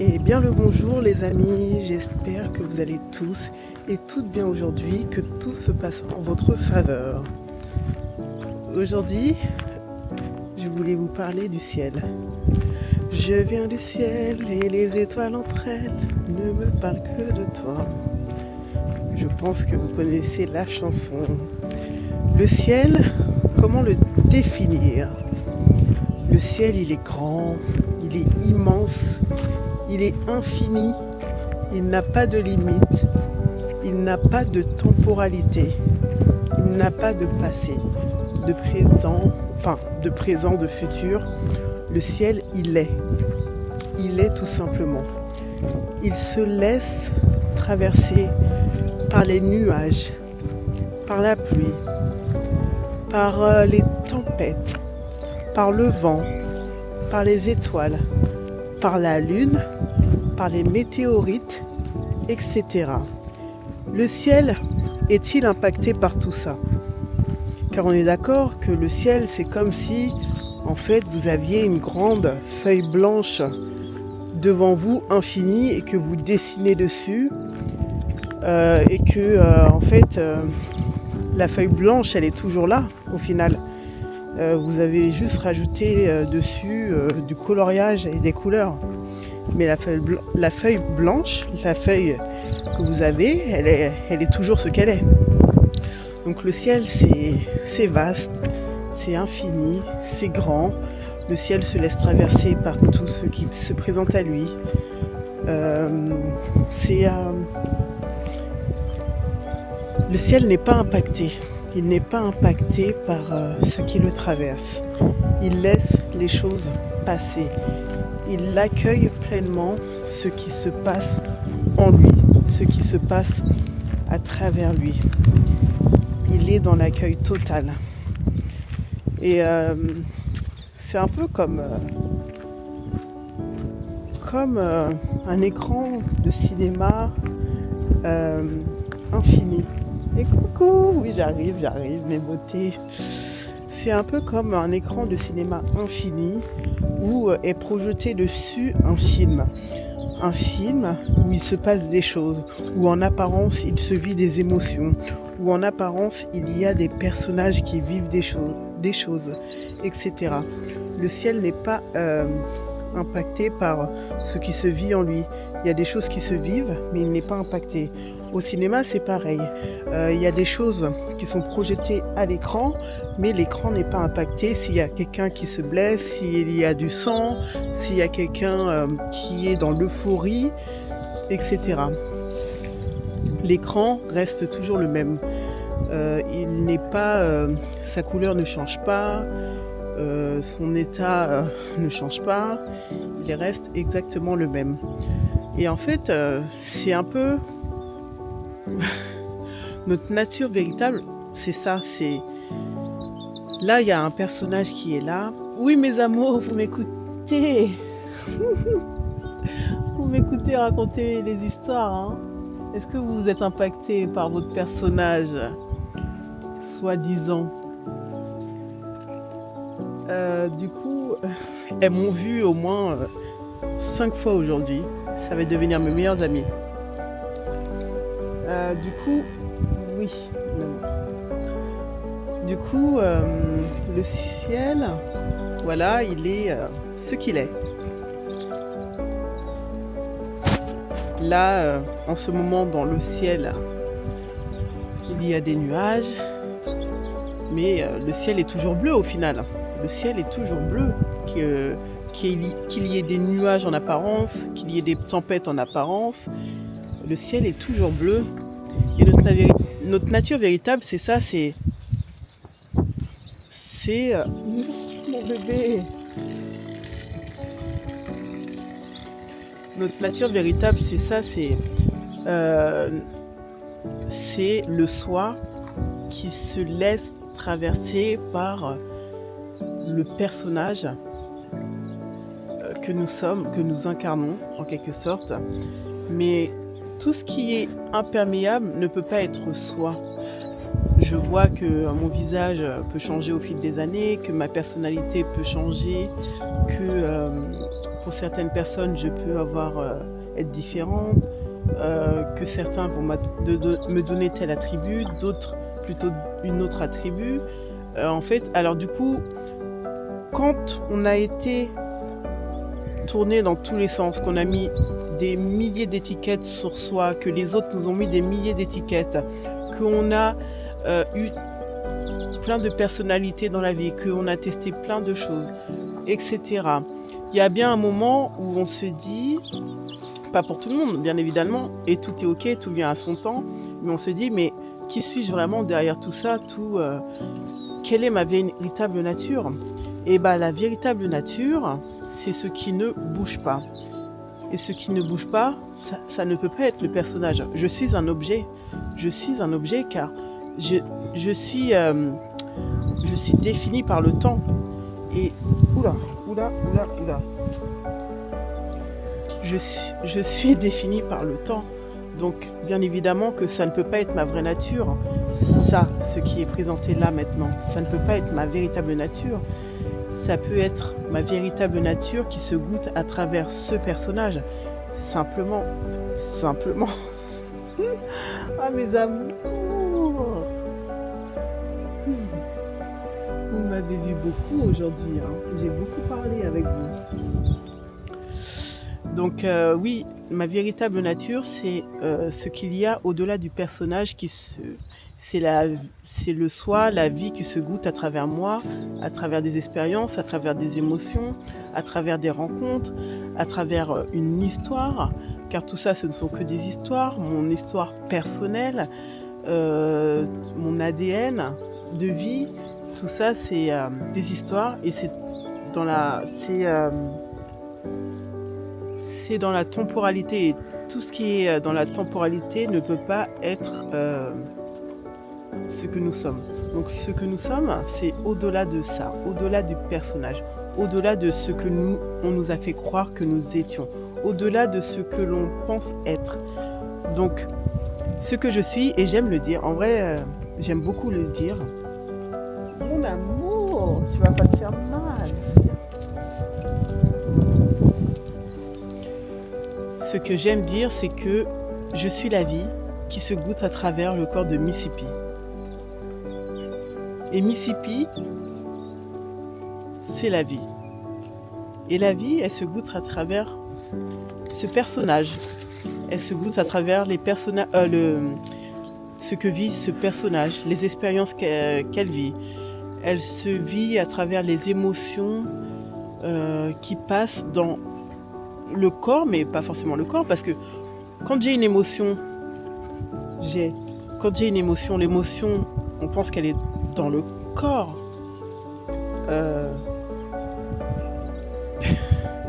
Et bien le bonjour les amis, j'espère que vous allez tous et toutes bien aujourd'hui, que tout se passe en votre faveur. Aujourd'hui, je voulais vous parler du ciel. Je viens du ciel et les étoiles entre elles ne me parlent que de toi. Je pense que vous connaissez la chanson. Le ciel, comment le définir? Le ciel, il est grand, il est immense, il est infini, il n'a pas de limite, il n'a pas de temporalité, il n'a pas de passé, de présent, de futur. Le ciel, il est tout simplement. Il se laisse traverser par les nuages, par la pluie, par les tempêtes, par le vent, par les étoiles, par la lune, par les météorites, etc. Le ciel est-il impacté par tout ça? Car on est d'accord que le ciel, c'est comme si, en fait, vous aviez une grande feuille blanche devant vous, infinie, et que vous dessinez dessus, et que, la feuille blanche, elle est toujours là, au final. Vous avez juste rajouté dessus du coloriage et des couleurs. Mais la feuille blanche, la feuille que vous avez, elle est toujours ce qu'elle est. Donc le ciel, c'est vaste, c'est infini, c'est grand. Le ciel se laisse traverser par tout ce qui se présente à lui. Le ciel n'est pas impacté. Il n'est pas impacté par ce qui le traverse. Il laisse les choses passer. Il accueille pleinement ce qui se passe en lui, ce qui se passe à travers lui. Il est dans l'accueil total. Et c'est un peu comme un écran de cinéma infini. Et coucou, oui j'arrive, mes beautés. C'est un peu comme un écran de cinéma infini où est projeté dessus un film. Un film où il se passe des choses, où en apparence il se vit des émotions, où en apparence il y a des personnages qui vivent des choses, etc. Le ciel n'est pas impacté par ce qui se vit en lui. Il y a des choses qui se vivent, mais il n'est pas impacté. Au cinéma, c'est pareil. Il y a des choses qui sont projetées à l'écran, mais l'écran n'est pas impacté s'il y a quelqu'un qui se blesse, s'il y a du sang, s'il y a quelqu'un qui est dans l'euphorie, etc. L'écran reste toujours le même. Il n'est pas, sa couleur ne change pas, son état ne change pas, il reste exactement le même. Et en fait, c'est un peu notre nature véritable, c'est ça, c'est... Là, il y a un personnage qui est là. Oui, mes amours, vous m'écoutez. Vous m'écoutez raconter les histoires, hein. Est-ce que vous êtes impacté par votre personnage, soi-disant? Du coup, elles m'ont vu au moins 5 fois aujourd'hui. Ça va devenir mes meilleures amies. Du coup, oui. Du coup, le ciel, voilà, il est ce qu'il est. Là, en ce moment, dans le ciel, il y a des nuages, mais le ciel est toujours bleu au final. Le ciel est toujours bleu. Qu'il y ait des nuages en apparence, qu'il y ait des tempêtes en apparence, le ciel est toujours bleu. Et notre nature véritable, c'est ça, c'est mon bébé. Notre nature véritable, c'est ça, c'est le soi qui se laisse traverser par le personnage que nous sommes, que nous incarnons en quelque sorte. Mais tout ce qui est imperméable ne peut pas être soi. Je vois que mon visage peut changer au fil des années, que ma personnalité peut changer, que pour certaines personnes, je peux être différente, que certains vont me donner tel attribut, d'autres plutôt une autre attribut. En fait, alors du coup, quand on a été tourné dans tous les sens, qu'on a mis des milliers d'étiquettes sur soi, que les autres nous ont mis des milliers d'étiquettes, qu'on a eu plein de personnalités dans la vie, qu'on a testé plein de choses, etc. Il y a bien un moment où on se dit, pas pour tout le monde bien évidemment, et tout est ok, tout vient à son temps, mais on se dit mais qui suis-je vraiment derrière tout ça, quelle est ma véritable nature? Et la véritable nature, c'est ce qui ne bouge pas. Et ce qui ne bouge pas, ça ne peut pas être le personnage. Je suis un objet. Je suis un objet car je suis définie par le temps. Et oula. Je suis définie par le temps. Donc, bien évidemment que ça ne peut pas être ma vraie nature. Ça, ce qui est présenté là maintenant, ça ne peut pas être ma véritable nature. Ça peut être ma véritable nature qui se goûte à travers ce personnage. Simplement. Ah, mes amours! Vous m'avez vu beaucoup aujourd'hui, hein. J'ai beaucoup parlé avec vous. Donc oui, ma véritable nature, c'est ce qu'il y a au-delà du personnage c'est le soi, la vie qui se goûte à travers moi, à travers des expériences, à travers des émotions, à travers des rencontres, à travers une histoire, car tout ça, ce ne sont que des histoires, mon histoire personnelle, mon ADN de vie, tout ça, c'est des histoires et c'est dans la temporalité. Et tout ce qui est dans la temporalité ne peut pas être ce que nous sommes. Donc ce que nous sommes, c'est au-delà de ça, au-delà du personnage, au-delà de ce que on nous a fait croire que nous étions, au-delà de ce que l'on pense être. Donc ce que je suis, et j'aime le dire, en vrai, j'aime beaucoup le dire. Mon amour, tu vas pas te faire mal. Ce que j'aime dire, c'est que je suis la vie qui se goûte à travers le corps de Mississippi. Et Mississippi, c'est la vie. Et la vie, elle se goûte à travers ce personnage. Elle se goûte à travers les personnages, ce que vit ce personnage, les expériences qu'elle vit. Elle se vit à travers les émotions qui passent dans le corps, mais pas forcément le corps, parce que quand j'ai une émotion, l'émotion, on pense qu'elle est dans le corps.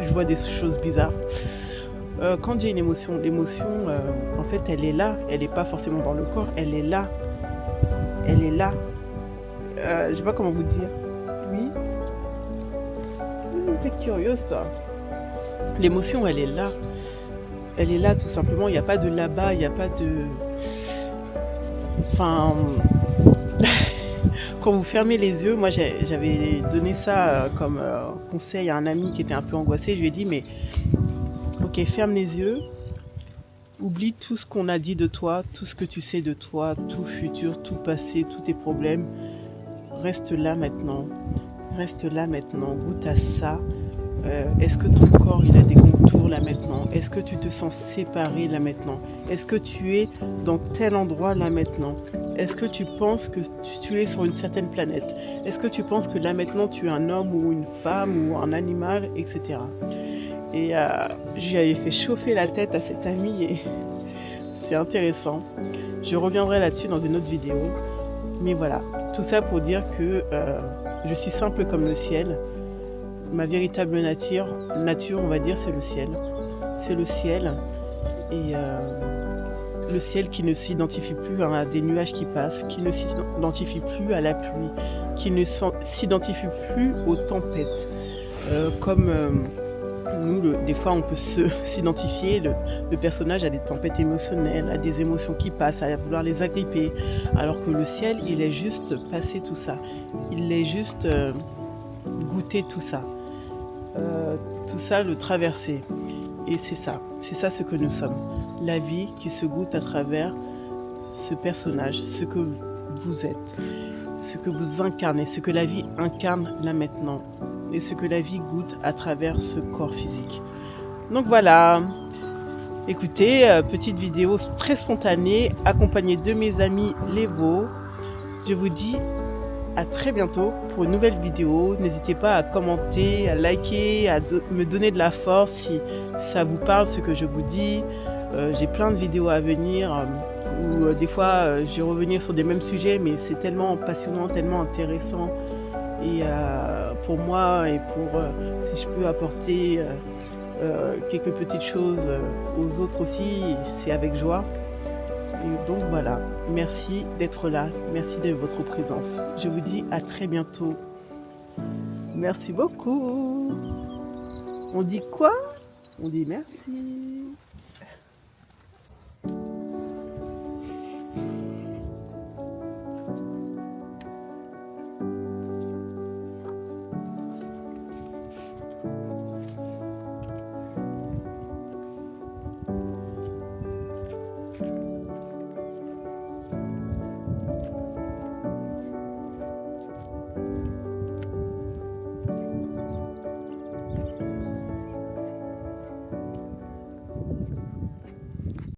Je vois des choses bizarres. Quand j'ai une émotion, l'émotion, en fait, elle est là. Elle n'est pas forcément dans le corps. Elle est là. Elle est là. Je sais pas comment vous dire. Oui. T'es curieuse, toi. L'émotion, elle est là. Elle est là, tout simplement. Il n'y a pas de là-bas. Il n'y a pas de... Enfin... Quand vous fermez les yeux, moi j'avais donné ça comme conseil à un ami qui était un peu angoissé. Je lui ai dit, mais ok, ferme les yeux, oublie tout ce qu'on a dit de toi, tout ce que tu sais de toi, tout futur, tout passé, tous tes problèmes. Reste là maintenant, goûte à ça. Est-ce que ton corps il a des contours là maintenant? Est-ce que tu te sens séparé là maintenant? Est-ce que tu es dans tel endroit là maintenant? Est-ce que tu penses que tu es sur une certaine planète? Est-ce que tu penses que là maintenant tu es un homme ou une femme ou un animal, etc. Et j'avais fait chauffer la tête à cet ami et c'est intéressant. Je reviendrai là-dessus dans une autre vidéo. Mais voilà, tout ça pour dire que je suis simple comme le ciel. Ma véritable nature, on va dire, c'est le ciel. C'est le ciel. Et le ciel qui ne s'identifie plus à des nuages qui passent, qui ne s'identifie plus à la pluie, qui ne s'identifie plus aux tempêtes. Comme nous, des fois, on peut s'identifier, le personnage a des tempêtes émotionnelles, a des émotions qui passent, à vouloir les agripper. Alors que le ciel, il est juste passé tout ça. Il est juste goûté tout ça. tout ça, le traverser. Et c'est ça ce que nous sommes. La vie qui se goûte à travers ce personnage, ce que vous êtes, ce que vous incarnez, ce que la vie incarne là maintenant, et ce que la vie goûte à travers ce corps physique. Donc voilà, écoutez, petite vidéo très spontanée, accompagnée de mes amis les veaux. Je vous dis à très bientôt pour une nouvelle vidéo. N'hésitez pas à commenter, à liker, à me donner de la force si ça vous parle ce que je vous dis. J'ai plein de vidéos à venir où des fois je vais revenir sur des mêmes sujets, mais c'est tellement passionnant, tellement intéressant. Et pour moi et pour si je peux apporter quelques petites choses aux autres aussi, c'est avec joie. Et donc voilà, merci d'être là, merci de votre présence. Je vous dis à très bientôt. Merci beaucoup. On dit quoi? On dit merci.